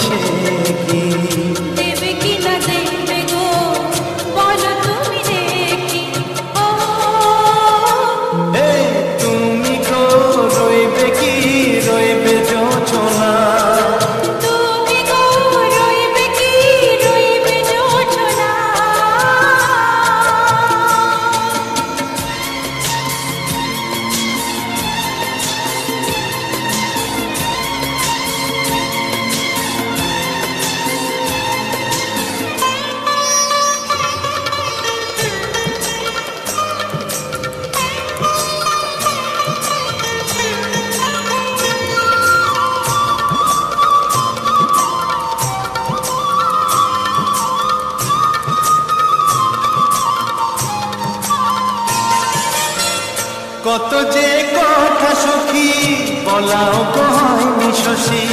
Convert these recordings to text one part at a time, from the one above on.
সে কি দেবে কি না দেবে গো বলো তুমি দেখি ও এই তুমি গো রইবে কি রইবে যোছনা তুমি গো রইবে কি রইবে যোছনা কত যে কথা সখী বলাও কয়নি শশী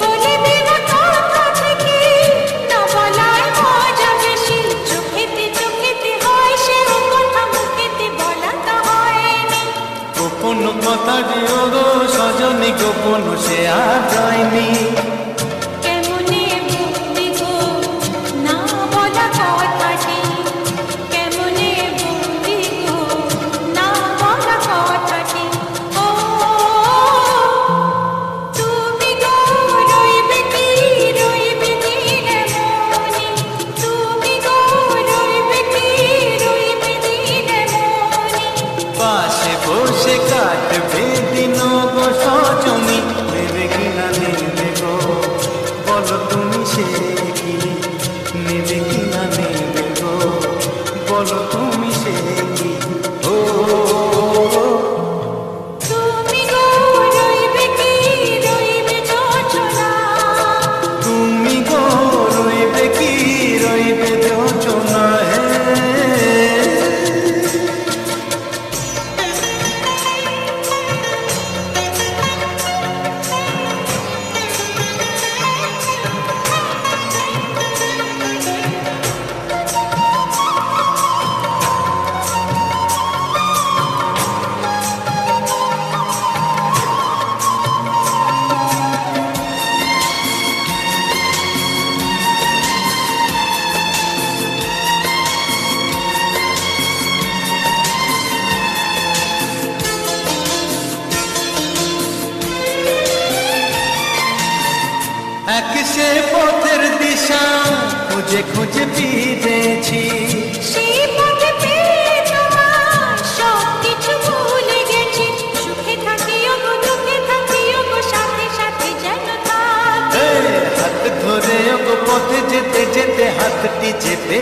বলে দেব কথা থেকে না বলার মজা বেশি চোখেতে হয় সে কথা মুখেতে বলা তো হয়নি গোপন কথা দিও গো সজনী গোপন সে আর যায়নি কেমনে বলবি গো না বলা কথাটি কেমনে বলবি গো না বলা কথাটি ও তুমি গো রইবে কি রইবে দিনে মনি তুমি গো রইবে কি রইবে দিনে মনি পাশে বসে কাটবে দিন গো সজনী নেবে কি না নেবে গো বলো তুমি সে কি নেবে কি না নেবে গো বলো তুমি সে কি ও তুমি গো রইবে কি রইবে যোছনা তুমি গো রইবে কি রইবে যোছনা এক সে পথের দিশা খুঁজে খুঁজে ফিরেছি সেই পথে পেয়ে তোমার সব কিছু ভুলে গেছি সুখে থাকিও গো দুঃখে থাকিও গো সাথে সাথে যেন থাকি হাত ধরে গো পথে যেতে যেতে হাতটি চেপে